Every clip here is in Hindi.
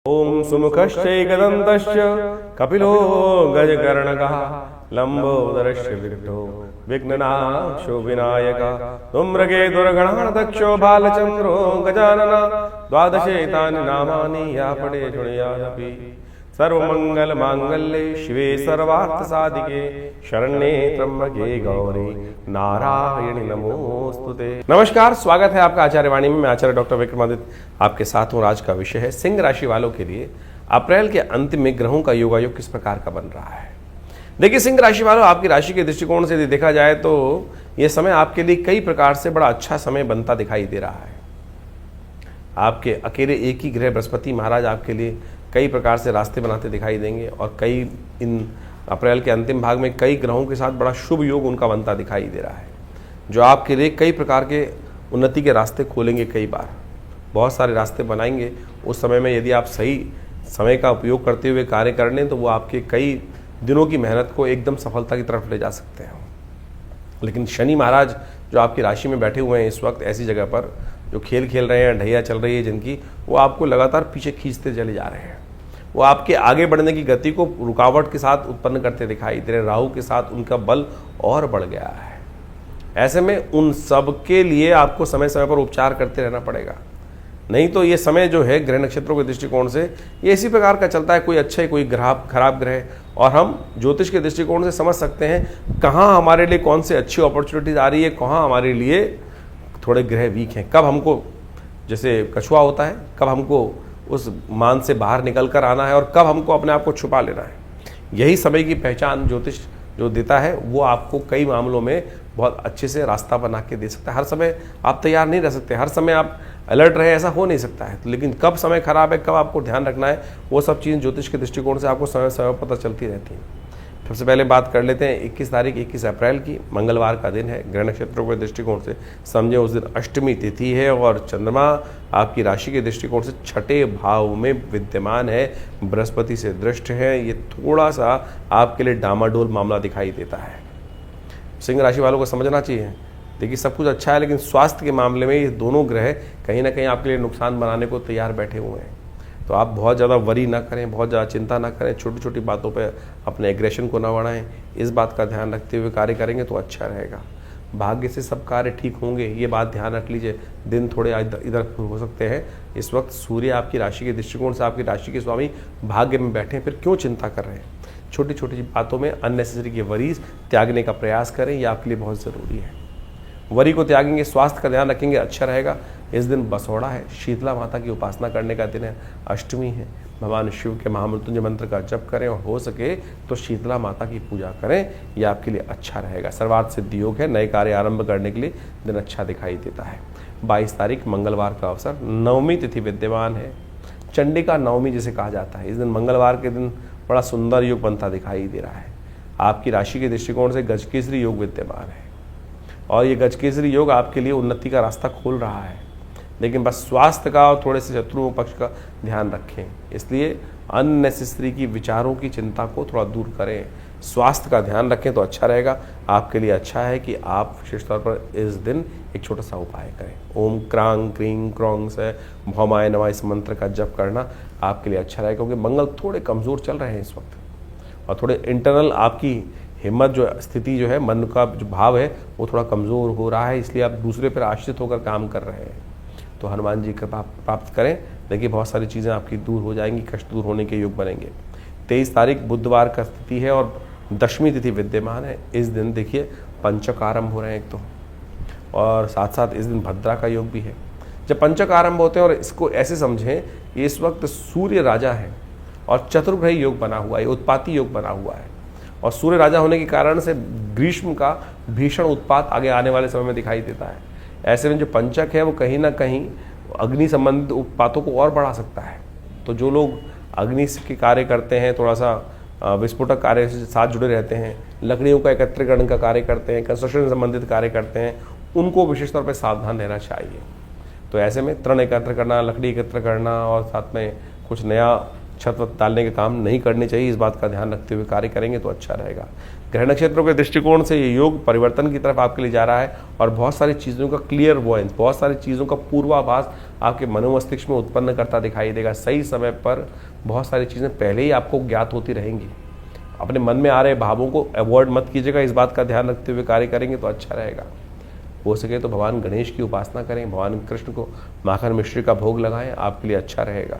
ओम सुमुखश्चैकदन्तश्च कपिलो गजकर्णकः लम्बोदरश्च विघ्नो विघ्ननाशो विनायकः धूम्रकेतुर्गणाध्यक्षो बालचन्द्रो गजानन द्वादशेतानि नामानि या पठे शृणुयादपि सर्वमंगल मांगल्ये शिवे सर्वार्थसाधिके शरण्ये त्र्यंबके गौरी नारायणी नमोस्तुते। नमस्कार, स्वागत है आपका आचार्य वाणी में। मैं आचार्य डॉक्टर विक्रमादित्य आपके साथ हूँ। आज का विषय है सिंह राशि वालों के लिए अप्रैल के अंत में ग्रहों का योगायोग किस प्रकार का बन रहा है। देखिए, सिंह राशि वालों, आपकी राशि के दृष्टिकोण से यदि देखा जाए तो यह समय आपके लिए कई प्रकार से बड़ा अच्छा समय बनता दिखाई दे रहा है। आपके अकेले एक ही ग्रह बृहस्पति महाराज आपके लिए कई प्रकार से रास्ते बनाते दिखाई देंगे और कई इन अप्रैल के अंतिम भाग में कई ग्रहों के साथ बड़ा शुभ योग उनका बनता दिखाई दे रहा है, जो आपके लिए कई प्रकार के उन्नति के रास्ते खोलेंगे। कई बार बहुत सारे रास्ते बनाएंगे। उस समय में यदि आप सही समय का उपयोग करते हुए कार्य कर लें तो वो आपके कई दिनों की मेहनत को एकदम सफलता की तरफ ले जा सकते हैं। लेकिन शनि महाराज जो आपकी राशि में बैठे हुए हैं इस वक्त ऐसी जगह पर, जो खेल खेल रहे हैं, ढैया चल रही है जिनकी, वो आपको लगातार पीछे खींचते चले जा रहे हैं। वो आपके आगे बढ़ने की गति को रुकावट के साथ उत्पन्न करते दिखाई दे रहे हैं। राहु के साथ उनका बल और बढ़ गया है। ऐसे में उन सब के लिए आपको समय समय पर उपचार करते रहना पड़ेगा। नहीं तो ये समय जो है ग्रह नक्षत्रों के दृष्टिकोण से ये इसी प्रकार का चलता है, कोई अच्छे कोई खराब ग्रह। और हम ज्योतिष के दृष्टिकोण से समझ सकते हैं कहाँ हमारे लिए कौन से अच्छी अपॉर्चुनिटीज आ रही है, कहाँ हमारे लिए थोड़े ग्रह वीक हैं, कब हमको जैसे कछुआ होता है, कब हमको उस मान से बाहर निकल कर आना है और कब हमको अपने आप को छुपा लेना है। यही समय की पहचान ज्योतिष जो देता है वो आपको कई मामलों में बहुत अच्छे से रास्ता बना के दे सकता है। हर समय आप तैयार नहीं रह सकते, हर समय आप अलर्ट रहे, ऐसा हो नहीं सकता है। लेकिन कब समय खराब है, कब आपको ध्यान रखना है, वो सब चीज़ ज्योतिष के दृष्टिकोण से आपको समय समय पता चलती रहती है। सबसे पहले बात कर लेते हैं 21 अप्रैल की, मंगलवार का दिन है। ग्रह नक्षत्रों के दृष्टिकोण से समझे उस दिन अष्टमी तिथि है और चंद्रमा आपकी राशि के दृष्टिकोण से छठे भाव में विद्यमान है, बृहस्पति से दृष्ट है। ये थोड़ा सा आपके लिए डामाडोल मामला दिखाई देता है। सिंह राशि वालों को समझना चाहिए, देखिए सब कुछ अच्छा है लेकिन स्वास्थ्य के मामले में ये दोनों ग्रह कहीं ना कहीं आपके लिए नुकसान बनाने को तैयार बैठे हुए हैं। तो आप बहुत ज़्यादा वरी ना करें, बहुत ज़्यादा चिंता ना करें, छोटी छोटी बातों पे अपने एग्रेशन को ना बढ़ाएं। इस बात का ध्यान रखते हुए कार्य करेंगे तो अच्छा रहेगा। भाग्य से सब कार्य ठीक होंगे, ये बात ध्यान रख लीजिए। दिन थोड़े इधर हो सकते हैं। इस वक्त सूर्य आपकी राशि के दृष्टिकोण से आपकी राशि के स्वामी भाग्य में बैठे हैं, फिर क्यों चिंता कर रहे हैं। छोटी छोटी बातों में अननेसेसरी के वरीज त्यागने का प्रयास करें, ये आपके लिए बहुत ज़रूरी है। वरी को त्यागेंगे, स्वास्थ्य का ध्यान रखेंगे, अच्छा रहेगा। इस दिन बसौड़ा है, शीतला माता की उपासना करने का दिन है, अष्टमी है। भगवान शिव के महामृत्युंजय मंत्र का जप करें और हो सके तो शीतला माता की पूजा करें, यह आपके लिए अच्छा रहेगा। सर्वार्थ सिद्धि योग है, नए कार्य आरंभ करने के लिए दिन अच्छा दिखाई देता है। 22 तारीख मंगलवार का अवसर, नवमी तिथि विद्यमान है। चंडिका नवमी जिसे कहा जाता है, इस दिन मंगलवार के दिन बड़ा सुंदर योग बनता दिखाई दे रहा है। आपकी राशि के दृष्टिकोण से गजकेसरी योग विद्यमान है और ये गजकेसरी योग आपके लिए उन्नति का रास्ता खोल रहा है। लेकिन बस स्वास्थ्य का और थोड़े से शत्रुओं पक्ष का ध्यान रखें, इसलिए अननेसेसरी की विचारों की चिंता को थोड़ा दूर करें, स्वास्थ्य का ध्यान रखें तो अच्छा रहेगा। आपके लिए अच्छा है कि आप विशेष तौर पर इस दिन एक छोटा सा उपाय करें। ओम क्रांग क्रीं क्रौंग से भौमाय नमः इस मंत्र का जप करना आपके लिए अच्छा रहेगा, क्योंकि मंगल थोड़े कमज़ोर चल रहे हैं इस वक्त और थोड़े इंटरनल आपकी हिम्मत जो स्थिति जो है, मन का जो भाव है वो थोड़ा कमज़ोर हो रहा है, इसलिए आप दूसरे पर आश्रित होकर काम कर रहे हैं। तो हनुमान जी कृपा प्राप्त करें, देखिए बहुत सारी चीज़ें आपकी दूर हो जाएंगी, कष्ट दूर होने के योग बनेंगे। 23 तारीख बुधवार का तिथि है और दशमी तिथि विद्यमान है। इस दिन देखिए पंचक आरंभ हो रहे हैं एक तो, और साथ साथ इस दिन भद्रा का योग भी है। जब पंचक आरंभ होते हैं, और इसको ऐसे समझें कि इस वक्त सूर्य राजा है और चतुर्ग्रही योग बना हुआ है, उत्पाती योग बना हुआ है। और सूर्य राजा होने के कारण से ग्रीष्म का भीषण उत्पात आगे आने वाले समय में दिखाई देता है। ऐसे में जो पंचक है वो कहीं ना कहीं अग्नि संबंधित उत्पातों को और बढ़ा सकता है। तो जो लोग अग्नि के कार्य करते हैं, थोड़ा सा विस्फोटक कार्य से साथ जुड़े रहते हैं, लकड़ियों का एकत्रीकरण का कार्य करते हैं, कंस्ट्रक्शन संबंधित कार्य करते हैं, उनको विशेष तौर पर सावधान रहना चाहिए। तो ऐसे में तृण एकत्र करना, लकड़ी एकत्र करना और साथ में कुछ नया छत वत डालने के काम नहीं करने चाहिए, इस बात का ध्यान रखते हुए कार्य करेंगे तो अच्छा रहेगा। ग्रह नक्षत्रों के दृष्टिकोण से ये योग परिवर्तन की तरफ आपके लिए जा रहा है और बहुत सारी चीज़ों का क्लियर वॉइस, बहुत सारी चीज़ों का पूर्वाभास आपके मनोमस्तिष्क में उत्पन्न करता दिखाई देगा। सही समय पर बहुत सारी चीज़ें पहले ही आपको ज्ञात होती रहेंगी। अपने मन में आ रहे भावों को अवॉइड मत कीजिएगा, इस बात का ध्यान रखते हुए कार्य करेंगे तो अच्छा रहेगा। हो सके तो भगवान गणेश की उपासना करें, भगवान कृष्ण को माखन मिश्री का भोग लगाएं, आपके लिए अच्छा रहेगा।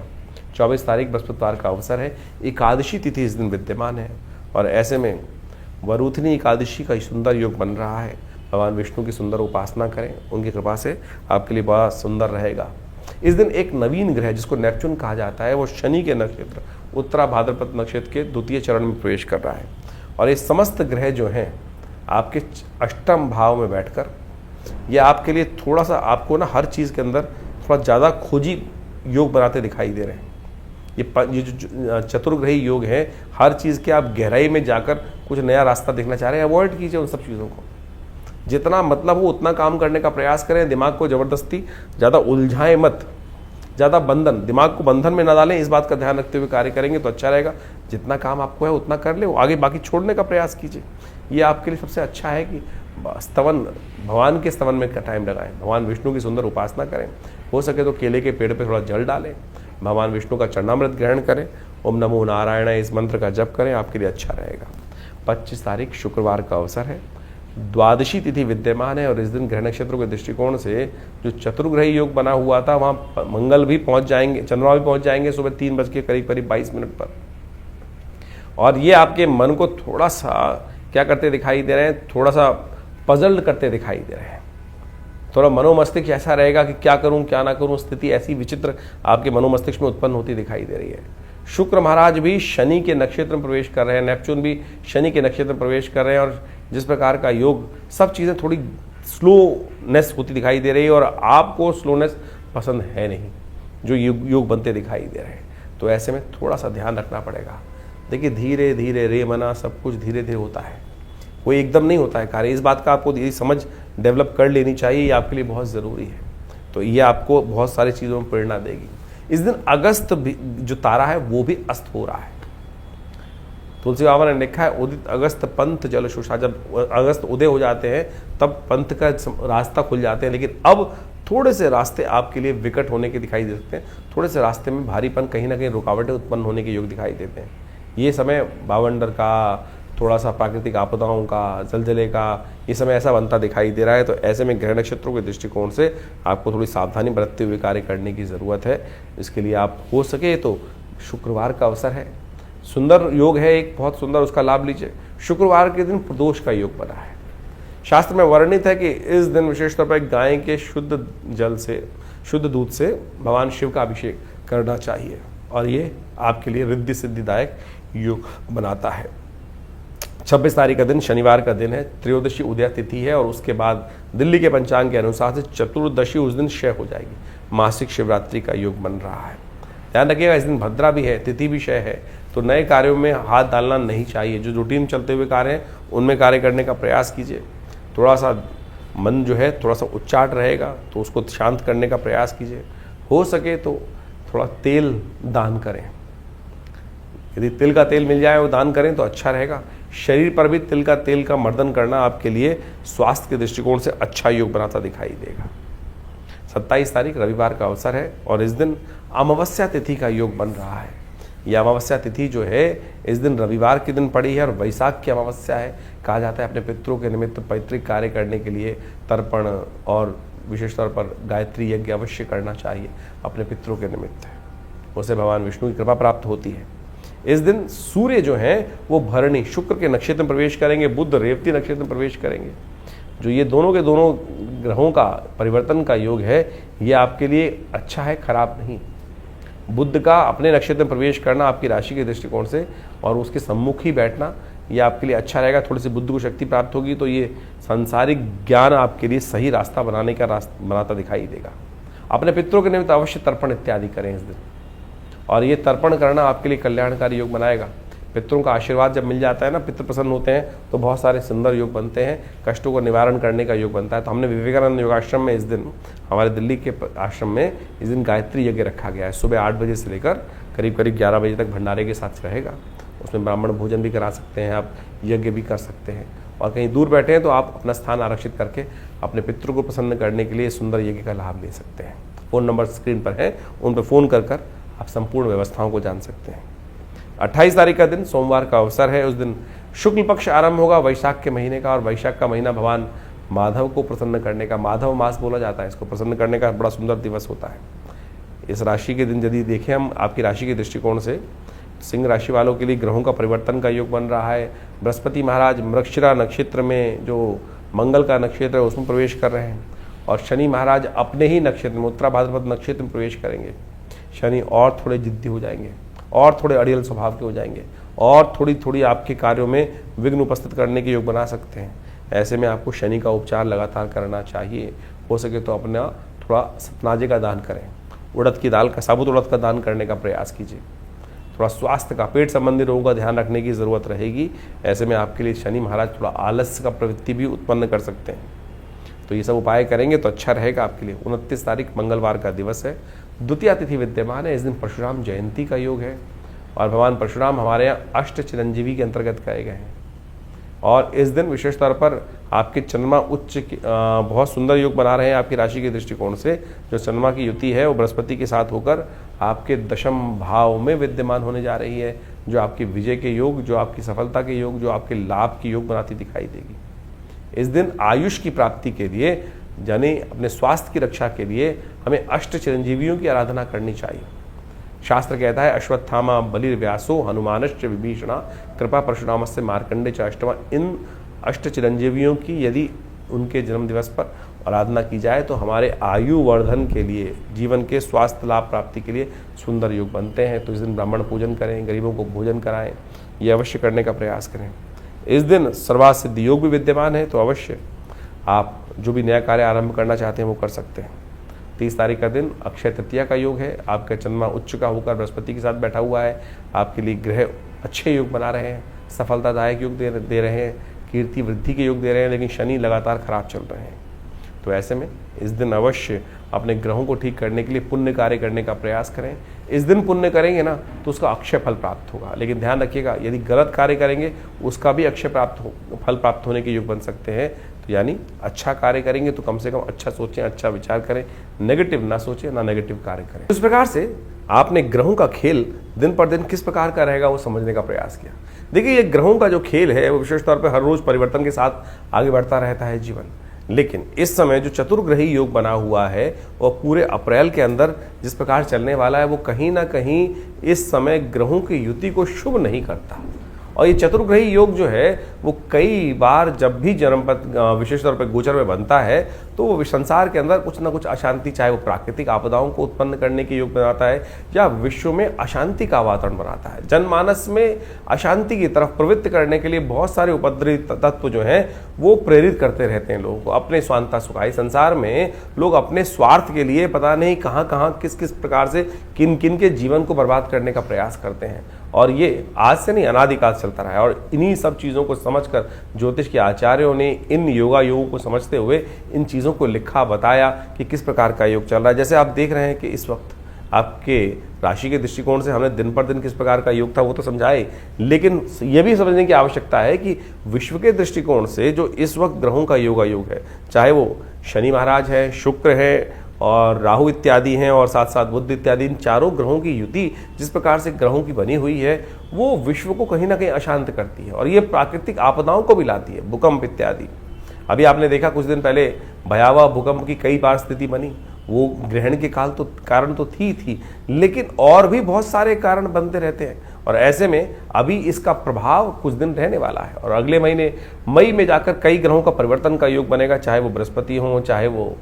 24 तारीख बृहस्पतिवार का अवसर है, एकादशी तिथि इस दिन विद्यमान है और ऐसे में वरुथनी एकादशी का सुंदर योग बन रहा है। भगवान विष्णु की सुंदर उपासना करें, उनकी कृपा से आपके लिए बहुत सुंदर रहेगा। इस दिन एक नवीन ग्रह जिसको नेपच्यून कहा जाता है, वो शनि के नक्षत्र उत्तरा भाद्रपद नक्षत्र के द्वितीय चरण में प्रवेश कर रहा है और ये समस्त ग्रह जो हैं आपके अष्टम भाव में बैठकर ये आपके लिए थोड़ा सा आपको ना हर चीज़ के अंदर थोड़ा ज़्यादा खोजी योग बनाते दिखाई दे रहे हैं। ये जो चतुर्ग्रही योग है, हर चीज़ के आप गहराई में जाकर कुछ नया रास्ता देखना चाह रहे हैं, अवॉइड कीजिए उन सब चीज़ों को। जितना मतलब हो उतना काम करने का प्रयास करें, दिमाग को ज़बरदस्ती ज़्यादा उलझाएं मत, ज़्यादा बंधन, दिमाग को बंधन में ना डालें, इस बात का ध्यान रखते हुए कार्य करेंगे तो अच्छा रहेगा। जितना काम आपको है उतना कर ले, आगे बाकी छोड़ने का प्रयास कीजिए। ये आपके लिए सबसे अच्छा है कि स्तवन, भगवान के स्तवन में टाइम लगाएं, भगवान विष्णु की सुंदर उपासना करें। हो सके तो केले के पेड़ पे थोड़ा जल डालें, भगवान विष्णु का चरणामृत ग्रहण करें, ओम नमो नारायण इस मंत्र का जप करें, आपके लिए अच्छा रहेगा। 25 तारीख शुक्रवार का अवसर है, द्वादशी तिथि विद्यमान है और इस दिन ग्रह नक्षत्रों के दृष्टिकोण से जो चतुर्ग्रही योग बना हुआ था वहाँ मंगल भी पहुँच जाएंगे, चंद्रमा भी पहुँच जाएंगे सुबह 3 बज के करीब 22 पर। और ये आपके मन को थोड़ा सा क्या करते दिखाई दे रहे हैं, थोड़ा सा पजल्ड करते दिखाई दे रहे हैं। थोड़ा मनोमस्तिष्क ऐसा रहेगा कि क्या करूं क्या ना करूं, स्थिति ऐसी विचित्र आपके मनोमस्तिष्क में उत्पन्न होती दिखाई दे रही है। शुक्र महाराज भी शनि के नक्षत्र में प्रवेश कर रहे हैं, नेपच्यून भी शनि के नक्षत्र में प्रवेश कर रहे हैं और जिस प्रकार का योग, सब चीज़ें थोड़ी स्लोनेस होती दिखाई दे रही है और आपको स्लोनेस पसंद है नहीं, जो योग बनते दिखाई दे रहे हैं। तो ऐसे में थोड़ा सा ध्यान रखना पड़ेगा। देखिए धीरे धीरे रे मना, सब कुछ धीरे धीरे होता है, कोई एकदम नहीं होता है कार्य। इस बात का आपको ये समझ डेवलप कर लेनी चाहिए, ये आपके लिए बहुत ज़रूरी है। तो ये आपको बहुत सारी चीज़ों में प्रेरणा देगी। इस दिन अगस्त भी जो तारा है वो भी अस्त हो रहा है। तुलसी बाबा ने लिखा है, उदित अगस्त पंथ जल शुषा। जब अगस्त उदय हो जाते हैं तब पंथ का रास्ता खुल जाते हैं, लेकिन अब थोड़े से रास्ते आपके लिए विकट होने के दिखाई दे सकते हैं। थोड़े से रास्ते में भारीपन, कहीं ना कहीं रुकावटें उत्पन्न होने के योग दिखाई देते हैं। ये समय बावंडर का, थोड़ा सा प्राकृतिक आपदाओं का, जलजले का, ये समय ऐसा बनता दिखाई दे रहा है। तो ऐसे में ग्रह नक्षत्रों के दृष्टिकोण से आपको थोड़ी सावधानी बरतते हुए कार्य करने की ज़रूरत है। इसके लिए आप हो सके तो शुक्रवार का अवसर है, सुंदर योग है एक बहुत सुंदर, उसका लाभ लीजिए। शुक्रवार के दिन प्रदोष का योग बना है। शास्त्र में वर्णित है कि इस दिन विशेष तौर पर गाय के शुद्ध जल से, शुद्ध दूध से भगवान शिव का अभिषेक करना चाहिए और ये आपके लिए रिद्धि सिद्धिदायक योग बनाता है। 26 तारीख का दिन शनिवार का दिन है, त्रयोदशी उदय तिथि है और उसके बाद दिल्ली के पंचांग के अनुसार से चतुर्दशी उस दिन क्षय हो जाएगी। मासिक शिवरात्रि का योग बन रहा है। ध्यान रखिएगा इस दिन भद्रा भी है, तिथि भी क्षय है, तो नए कार्यों में हाथ डालना नहीं चाहिए। जो रूटीन चलते हुए कार्य हैं उनमें कार्य करने का प्रयास कीजिए। थोड़ा सा मन जो है थोड़ा सा उच्चाट रहेगा तो उसको शांत करने का प्रयास कीजिए। हो सके तो थोड़ा तेल दान करें, यदि तिल का तेल मिल जाए वो दान करें तो अच्छा रहेगा। शरीर पर भी तिल का तेल का मर्दन करना आपके लिए स्वास्थ्य के दृष्टिकोण से अच्छा योग बनाता दिखाई देगा। 27 तारीख रविवार का अवसर है और इस दिन अमावस्या तिथि का योग बन रहा है। यह अमावस्या तिथि जो है इस दिन रविवार के दिन पड़ी है और वैशाख की अमावस्या है। कहा जाता है अपने पितरों के निमित्त पैतृक कार्य करने के लिए तर्पण और विशेष तौर पर गायत्री यज्ञ अवश्य करना चाहिए अपने पितरों के निमित्त, उसे भगवान विष्णु की कृपा प्राप्त होती है। इस दिन सूर्य जो हैं वो भरणी शुक्र के नक्षत्र में प्रवेश करेंगे, बुध रेवती नक्षत्र में प्रवेश करेंगे। जो ये दोनों के दोनों ग्रहों का परिवर्तन का योग है ये आपके लिए अच्छा है, खराब नहीं। बुध का अपने नक्षत्र में प्रवेश करना आपकी राशि के दृष्टिकोण से और उसके सम्मुख ही बैठना ये आपके लिए अच्छा रहेगा। थोड़ी सी बुद्ध को शक्ति प्राप्त होगी तो ये सांसारिक ज्ञान आपके लिए सही रास्ता बनाने का बनाता दिखाई देगा। अपने पितरों के निमित्त अवश्य तर्पण इत्यादि करें इस दिन और ये तर्पण करना आपके लिए कल्याणकारी योग बनाएगा। पितरों का आशीर्वाद जब मिल जाता है ना, पितृ प्रसन्न होते हैं तो बहुत सारे सुंदर योग बनते हैं, कष्टों को निवारण करने का योग बनता है। तो हमने विवेकानंद योगाश्रम में इस दिन, हमारे दिल्ली के आश्रम में इस दिन गायत्री यज्ञ रखा गया है। सुबह 8 बजे से लेकर करीब करीब 11 बजे तक भंडारे के साथ रहेगा। उसमें ब्राह्मण भोजन भी करा सकते हैं, आप यज्ञ भी कर सकते हैं। और कहीं दूर बैठे हैं तो आप अपना स्थान आरक्षित करके अपने पितरों को प्रसन्न करने के लिए सुंदर यज्ञ का लाभ ले सकते हैं। फ़ोन नंबर स्क्रीन पर है, उन पर फ़ोन कर आप संपूर्ण व्यवस्थाओं को जान सकते हैं। 28 तारीख का दिन सोमवार का अवसर है। उस दिन शुक्ल पक्ष आरंभ होगा वैशाख के महीने का, और वैशाख का महीना भगवान माधव को प्रसन्न करने का, माधव मास बोला जाता है इसको, प्रसन्न करने का बड़ा सुंदर दिवस होता है। इस राशि के दिन यदि देखें हम आपकी राशि के दृष्टिकोण से, सिंह राशि वालों के लिए ग्रहों का परिवर्तन का योग बन रहा है। बृहस्पति महाराज मृगशिरा नक्षत्र में जो मंगल का नक्षत्र है उसमें प्रवेश कर रहे हैं, और शनि महाराज अपने ही नक्षत्र में उत्तरा भाद्रपद नक्षत्र में प्रवेश करेंगे। शनि और थोड़े जिद्दी हो जाएंगे, और थोड़े अड़ियल स्वभाव के हो जाएंगे, और थोड़ी आपके कार्यों में विघ्न उपस्थित करने के योग बना सकते हैं। ऐसे में आपको शनि का उपचार लगातार करना चाहिए। हो सके तो अपना थोड़ा सतनाजे का दान करें, उड़द की दाल का, साबुत उड़द का दान करने का प्रयास कीजिए। थोड़ा स्वास्थ्य का, पेट संबंधी रोगों का ध्यान रखने की ज़रूरत रहेगी। ऐसे में आपके लिए शनि महाराज थोड़ा आलस्य का प्रवृत्ति भी उत्पन्न कर सकते हैं, तो ये सब उपाय करेंगे तो अच्छा रहेगा आपके लिए। 29 तारीख मंगलवार का दिवस है, द्वितीया तिथि विद्यमान है। इस दिन परशुराम जयंती का योग है, और भगवान परशुराम हमारे यहाँ अष्ट चिरंजीवी के अंतर्गत कहे गए हैं। और इस दिन विशेष तौर पर आपके चंद्रमा उच्च बहुत सुंदर योग बना रहे हैं आपकी राशि के दृष्टिकोण से। जो चंद्रमा की युति है वो बृहस्पति के साथ होकर आपके दशम भाव में विद्यमान होने जा रही है, जो आपके विजय के योग, जो आपकी सफलता के योग, जो आपके लाभ के योग बनाती दिखाई देगी। इस दिन आयुष की प्राप्ति के लिए, यानी अपने स्वास्थ्य की रक्षा के लिए, हमें अष्ट चिरंजीवियों की आराधना करनी चाहिए। शास्त्र कहता है अश्वत्थामा बलिर्व्यासो हनुमानश्च विभीषणा कृपा परशुरामस्य मार्कंडे च अष्टमा। इन अष्ट चिरंजीवियों की यदि उनके जन्म दिवस पर आराधना की जाए तो हमारे आयु वर्धन के लिए, जीवन के स्वास्थ्य लाभ प्राप्ति के लिए सुंदर योग बनते हैं। तो इस दिन ब्राह्मण पूजन करें, गरीबों को भोजन कराएं, ये अवश्य करने का प्रयास करें। इस दिन सर्वार्थ सिद्धि योग भी विद्यमान है, तो अवश्य आप जो भी नया कार्य आरंभ करना चाहते हैं वो कर सकते हैं। 30 तारीख का दिन अक्षय तृतीया का योग है। आपका चंद्रमा उच्च का होकर बृहस्पति के साथ बैठा हुआ है। आपके लिए ग्रह अच्छे योग बना रहे हैं, सफलतादायक योग दे रहे हैं, कीर्ति वृद्धि के योग दे रहे हैं, लेकिन शनि लगातार खराब चल रहे हैं। तो ऐसे में इस दिन अवश्य अपने ग्रहों को ठीक करने के लिए पुण्य कार्य करने का प्रयास करें। इस दिन पुण्य करेंगे ना तो उसका अक्षय फल प्राप्त होगा, लेकिन ध्यान रखिएगा यदि गलत कार्य करेंगे उसका भी अक्षय फल प्राप्त होने के योग बन सकते हैं। तो यानी अच्छा कार्य करेंगे तो कम से कम अच्छा सोचें, अच्छा विचार करें, नेगेटिव ना सोचें, ना नेगेटिव कार्य करें। इस प्रकार से आपने ग्रहों का खेल दिन पर दिन किस प्रकार का रहेगा वो समझने का प्रयास किया। देखिए, ये ग्रहों का जो खेल है वो विशेष तौर पर हर रोज परिवर्तन के साथ आगे बढ़ता रहता है जीवन। लेकिन इस समय जो चतुर्ग्रही योग बना हुआ है वो पूरे अप्रैल के अंदर जिस प्रकार चलने वाला है वो कहीं ना कहीं इस समय ग्रहों की युति को शुभ नहीं करता। और ये चतुर्ग्रही योग जो है वो कई बार जब भी जन्मपद विशेष तौर पर गोचर में बनता है तो वो संसार के अंदर कुछ ना कुछ अशांति, चाहे वो प्राकृतिक आपदाओं को उत्पन्न करने के योग बनाता है या विश्व में अशांति का वातावरण बनाता है। जनमानस में अशांति की तरफ प्रवृत्त करने के लिए बहुत सारे उपद्रवी तत्व जो हैं वो प्रेरित करते रहते हैं लोगों को अपने स्वांता सुखाई। संसार में लोग अपने स्वार्थ के लिए पता नहीं कहाँ कहाँ किस किस प्रकार से किन किन के जीवन को बर्बाद करने का प्रयास करते हैं, और ये आज से नहीं अनादिकाल चलता रहा है। और इन्हीं सब चीज़ों को समझकर ज्योतिष के आचार्यों ने इन योगों को समझते हुए इन चीज़ों को लिखा, बताया कि किस प्रकार का योग चल रहा है। जैसे आप देख रहे हैं कि इस वक्त आपके राशि के दृष्टिकोण से हमने दिन पर दिन किस प्रकार का योग था वो तो समझाए, लेकिन ये भी समझने की आवश्यकता है कि विश्व के दृष्टिकोण से जो इस वक्त ग्रहों का योग है, चाहे वो शनि महाराज है, शुक्र है और राहु इत्यादि हैं, और साथ साथ बुध इत्यादि, इन चारों ग्रहों की युति जिस प्रकार से ग्रहों की बनी हुई है वो विश्व को कहीं ना कहीं अशांत करती है, और ये प्राकृतिक आपदाओं को भी लाती है, भूकंप इत्यादि। अभी आपने देखा कुछ दिन पहले भयावह भूकंप की कई बार स्थिति बनी, वो ग्रहण के कारण तो थी, लेकिन और भी बहुत सारे कारण बनते रहते हैं। और ऐसे में अभी इसका प्रभाव कुछ दिन रहने वाला है, और अगले महीने मई में जाकर कई ग्रहों का परिवर्तन का योग बनेगा, चाहे वो बृहस्पति हो, चाहे वो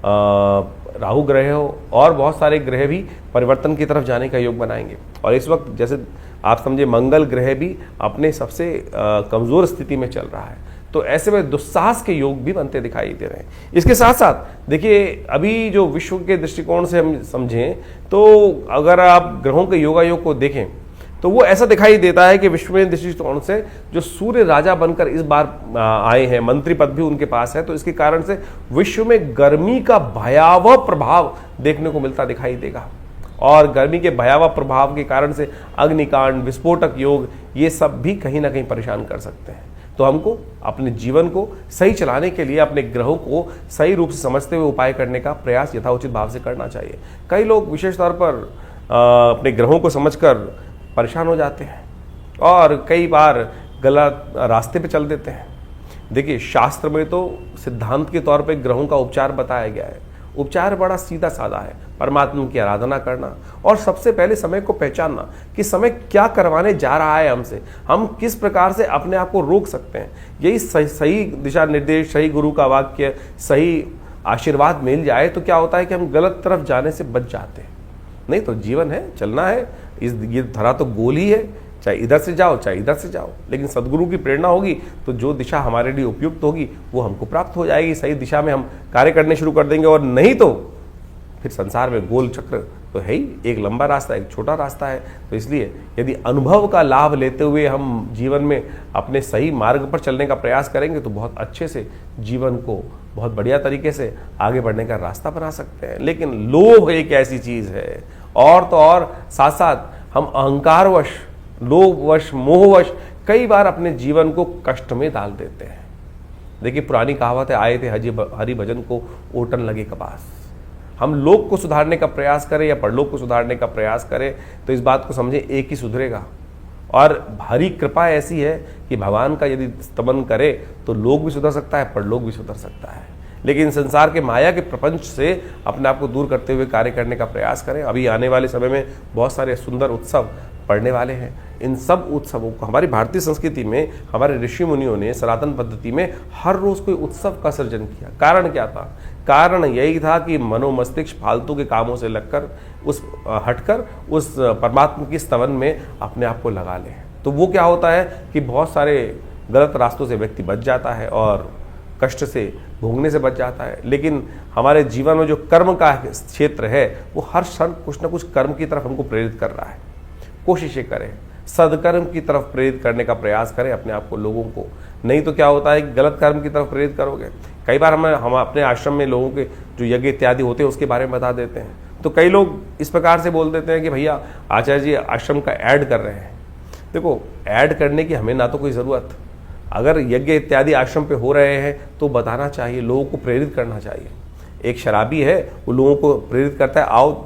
राहु ग्रह हो, और बहुत सारे ग्रह भी परिवर्तन की तरफ जाने का योग बनाएंगे। और इस वक्त जैसे आप समझे मंगल ग्रह भी अपने सबसे कमजोर स्थिति में चल रहा है, तो ऐसे में दुस्साहस के योग भी बनते दिखाई दे रहे हैं। इसके साथ साथ देखिए, अभी जो विश्व के दृष्टिकोण से हम समझें तो अगर आप ग्रहों के योग को देखें तो वो ऐसा दिखाई देता है कि विश्व में दृष्टिकोण से जो सूर्य राजा बनकर इस बार आए हैं, मंत्री पद भी उनके पास है, तो इसके कारण से विश्व में गर्मी का भयावह प्रभाव देखने को मिलता दिखाई देगा। और गर्मी के भयावह प्रभाव के कारण से अग्निकांड, विस्फोटक योग, ये सब भी कहीं ना कहीं परेशान कर सकते हैं। तो हमको अपने जीवन को सही चलाने के लिए अपने ग्रहों को सही रूप से समझते हुए उपाय करने का प्रयास यथाउचित भाव से करना चाहिए। कई लोग विशेष तौर पर अपने ग्रहों को समझकर परेशान हो जाते हैं और कई बार गलत रास्ते पे चल देते हैं। देखिए, शास्त्र में तो सिद्धांत के तौर पे ग्रहों का उपचार बताया गया है। उपचार बड़ा सीधा साधा है, परमात्मा की आराधना करना और सबसे पहले समय को पहचानना कि समय क्या करवाने जा रहा है हमसे, हम किस प्रकार से अपने आप को रोक सकते हैं। यही सही दिशा निर्देश, सही गुरु का वाक्य, सही आशीर्वाद मिल जाए तो क्या होता है कि हम गलत तरफ जाने से बच जाते हैं। नहीं तो जीवन है, चलना है, ये धरा तो गोल ही है, चाहे इधर से जाओ चाहे इधर से जाओ, लेकिन सदगुरु की प्रेरणा होगी तो जो दिशा हमारे लिए उपयुक्त होगी वो हमको प्राप्त हो जाएगी। सही दिशा में हम कार्य करने शुरू कर देंगे, और नहीं तो फिर संसार में गोल चक्र तो है ही, एक लंबा रास्ता एक छोटा रास्ता है। तो इसलिए यदि अनुभव का लाभ लेते हुए हम जीवन में अपने सही मार्ग पर चलने का प्रयास करेंगे तो बहुत अच्छे से जीवन को बहुत बढ़िया तरीके से आगे बढ़ने का रास्ता बना सकते हैं। लेकिन लोभ एक ऐसी चीज है, और तो और साथ साथ हम अहंकारवश, लोभवश, मोहवश कई बार अपने जीवन को कष्ट में डाल देते हैं। देखिए, पुरानी कहावत है, आए थे हरि भजन को ओटन लगे कपास। हम लोक को सुधारने का प्रयास करें या परलोक को सुधारने का प्रयास करें तो इस बात को समझें, एक ही सुधरेगा। और हरि कृपा ऐसी है कि भगवान का यदि स्तमन करे तो लोक भी सुधर सकता है, परलोक भी सुधर सकता है। लेकिन संसार के माया के प्रपंच से अपने आप को दूर करते हुए कार्य करने का प्रयास करें। अभी आने वाले समय में बहुत सारे सुंदर उत्सव पड़ने वाले हैं। इन सब उत्सवों को हमारी भारतीय संस्कृति में हमारे ऋषि मुनियों ने सनातन पद्धति में हर रोज कोई उत्सव का सृजन किया। कारण क्या था? कारण यही था कि मनोमस्तिष्क फालतू के कामों से लगकर हटकर उस परमात्मा की स्तवन में अपने आप को लगा ले। तो वो क्या होता है कि बहुत सारे गलत रास्तों से व्यक्ति बच जाता है और कष्ट से भोगने से बच जाता है। लेकिन हमारे जीवन में जो कर्म का क्षेत्र है वो हर क्षण कुछ ना कुछ कर्म की तरफ हमको प्रेरित कर रहा है। कोशिशें करें, सदकर्म की तरफ प्रेरित करने का प्रयास करें अपने आप को, लोगों को। नहीं तो क्या होता है कि गलत कर्म की तरफ प्रेरित करोगे। कई बार हम अपने आश्रम में लोगों के जो यज्ञ इत्यादि होते हैं उसके बारे में बता देते हैं, तो कई लोग इस प्रकार से बोल देते हैं कि भैया आचार्य जी आश्रम का ऐड कर रहे हैं। देखो, ऐड करने की हमें ना तो कोई ज़रूरत, अगर यज्ञ इत्यादि आश्रम पे हो रहे हैं तो बताना चाहिए, लोगों को प्रेरित करना चाहिए। एक शराबी है, वो लोगों को प्रेरित करता है, आओ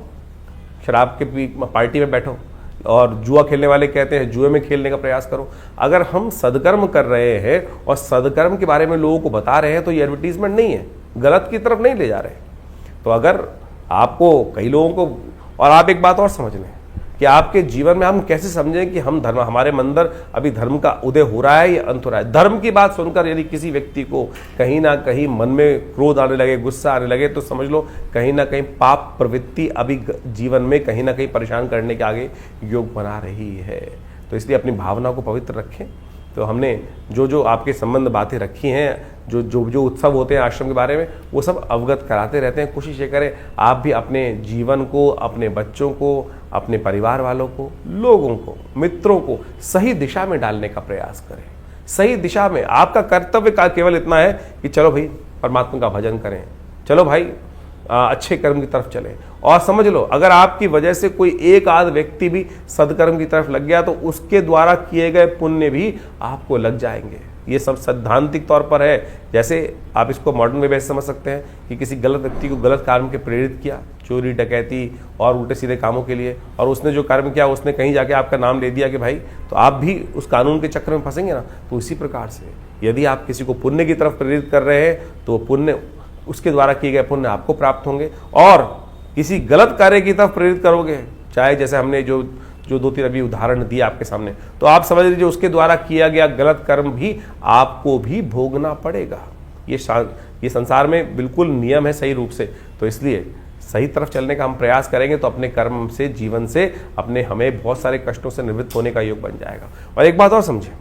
शराब के पार्टी में बैठो, और जुआ खेलने वाले कहते हैं जुए में खेलने का प्रयास करो। अगर हम सदकर्म कर रहे हैं और सदकर्म के बारे में लोगों को बता रहे हैं तो ये एडवर्टीजमेंट नहीं है, गलत की तरफ नहीं ले जा रहे। तो अगर आपको कई लोगों को, और आप एक बात और समझ लें कि आपके जीवन में हम कैसे समझें कि हम धर्म, हमारे अंदर अभी धर्म का उदय हो रहा है या अंत हो रहा है। धर्म की बात सुनकर यदि किसी व्यक्ति को कहीं ना कहीं मन में क्रोध आने लगे, गुस्सा आने लगे, तो समझ लो कहीं ना कहीं पाप प्रवृत्ति अभी जीवन में कहीं ना कहीं परेशान करने के आगे योग बना रही है। तो इसलिए अपनी भावना को पवित्र रखें। तो हमने जो जो आपके संबंध बातें रखी हैं, जो जो जो उत्सव होते हैं आश्रम के बारे में, वो सब अवगत कराते रहते हैं। कोशिश ये करें आप भी अपने जीवन को, अपने बच्चों को, अपने परिवार वालों को, लोगों को, मित्रों को सही दिशा में डालने का प्रयास करें। सही दिशा में आपका कर्तव्य का केवल इतना है कि चलो भाई परमात्मा का भजन करें, चलो भाई अच्छे कर्म की तरफ चलें। और समझ लो, अगर आपकी वजह से कोई एक आध व्यक्ति भी सदकर्म की तरफ लग गया तो उसके द्वारा किए गए पुण्य भी आपको लग जाएंगे। ये सब सैद्धांतिक तौर पर है। जैसे आप इसको मॉडर्न वे में समझ सकते हैं कि किसी गलत व्यक्ति को गलत काम के प्रेरित किया, चोरी डकैती और उल्टे सीधे कामों के लिए, और उसने जो कर्म किया उसने कहीं जाके आपका नाम ले दिया कि भाई, तो आप भी उस कानून के चक्र में फंसेंगे ना। तो इसी प्रकार से यदि आप किसी को पुण्य की तरफ प्रेरित कर रहे हैं तो पुण्य, उसके द्वारा किए गए पुण्य आपको प्राप्त होंगे। और किसी गलत कार्य की तरफ प्रेरित करोगे, चाहे जैसे हमने जो दो तीन अभी उदाहरण दिए आपके सामने, तो आप समझ लीजिए उसके द्वारा किया गया गलत कर्म भी आपको भी भोगना पड़ेगा। ये संसार में बिल्कुल नियम है सही रूप से। तो इसलिए सही तरफ चलने का हम प्रयास करेंगे तो अपने कर्म से, जीवन से हमें बहुत सारे कष्टों से निवृत्त होने का योग बन जाएगा। और एक बात और समझें,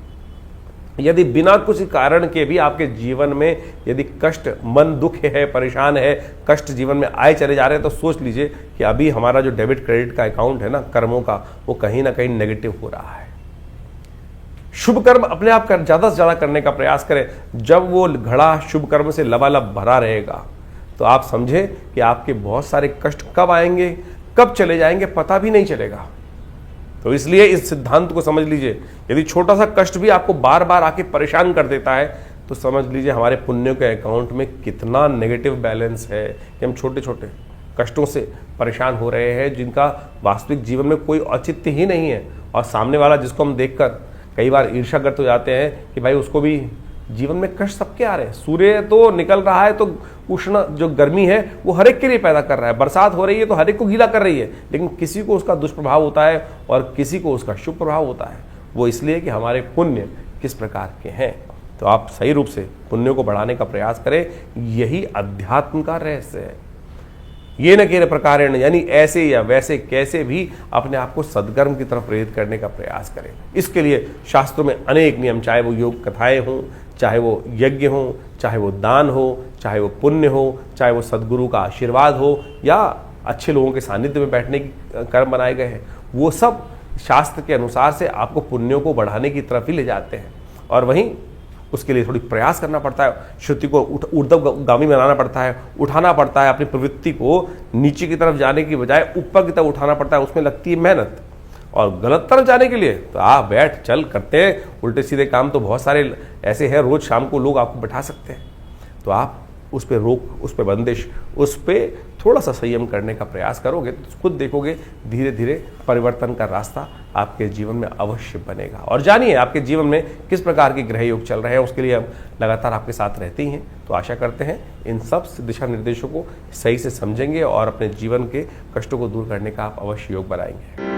यदि बिना कुछ कारण के भी आपके जीवन में यदि कष्ट, मन दुख है, परेशान है, कष्ट जीवन में आए चले जा रहे हैं, तो सोच लीजिए कि अभी हमारा जो डेबिट क्रेडिट का अकाउंट है ना कर्मों का, वो कहीं ना कहीं नेगेटिव हो रहा है। शुभ कर्म अपने आप ज्यादा से ज्यादा करने का प्रयास करें। जब वो घड़ा शुभ कर्म से लबालब भरा रहेगा तो आप समझे कि आपके बहुत सारे कष्ट कब आएंगे, कब चले जाएंगे पता भी नहीं चलेगा। तो इसलिए इस सिद्धांत को समझ लीजिए, यदि छोटा सा कष्ट भी आपको बार बार आके परेशान कर देता है तो समझ लीजिए हमारे पुण्यों के अकाउंट में कितना नेगेटिव बैलेंस है कि हम छोटे छोटे कष्टों से परेशान हो रहे हैं जिनका वास्तविक जीवन में कोई औचित्य ही नहीं है। और सामने वाला जिसको हम देखकर कई बार ईर्ष्याग्रस्त हो जाते हैं कि भाई उसको भी जीवन में कष्ट सबके आ रहे हैं। सूर्य तो निकल रहा है तो उष्ण जो गर्मी है वो हर एक के लिए पैदा कर रहा है, बरसात हो रही है तो हर एक को गीला कर रही है, लेकिन किसी को उसका दुष्प्रभाव होता है और किसी को उसका शुभ प्रभाव होता है। वो इसलिए कि हमारे पुण्य किस प्रकार के हैं। तो आप सही रूप से पुण्यों को बढ़ाने का प्रयास करें, यही अध्यात्म का रहस्य है। ये न केवल प्रकार यानी ऐसे या वैसे कैसे भी अपने आप को सद्कर्म की तरफ प्रेरित करने का प्रयास करें। इसके लिए शास्त्रों में अनेक नियम, चाहे वो योग कथाएं हों, चाहे वो यज्ञ हो, चाहे वो दान हो, चाहे वो पुण्य हो, चाहे वो सद्गुरु का आशीर्वाद हो या अच्छे लोगों के सानिध्य में बैठने की कर्म बनाए गए हैं, वो सब शास्त्र के अनुसार से आपको पुण्यों को बढ़ाने की तरफ ही ले जाते हैं। और वहीं उसके लिए थोड़ी प्रयास करना पड़ता है, श्रुति को ऊर्ध्वगामी बनाना पड़ता है, उठाना पड़ता है, अपनी प्रवृत्ति को नीचे की तरफ जाने की बजाय ऊपर की तरफ उठाना पड़ता है। उसमें लगती है मेहनत। और गलत तरफ जाने के लिए तो आप बैठ चल करते हैं, उल्टे सीधे काम तो बहुत सारे ऐसे हैं, रोज शाम को लोग आपको बैठा सकते हैं। तो आप उस पर रोक, उस पर बंदिश, उस पर थोड़ा सा संयम करने का प्रयास करोगे तो खुद देखोगे धीरे धीरे परिवर्तन का रास्ता आपके जीवन में अवश्य बनेगा। और जानिए आपके जीवन में किस प्रकार के ग्रह योग चल रहे हैं, उसके लिए हम लगातार आपके साथ रहते ही हैं। तो आशा करते हैं इन सब दिशा निर्देशों को सही से समझेंगे और अपने जीवन के कष्टों को दूर करने का आप अवश्य योग बनाएंगे।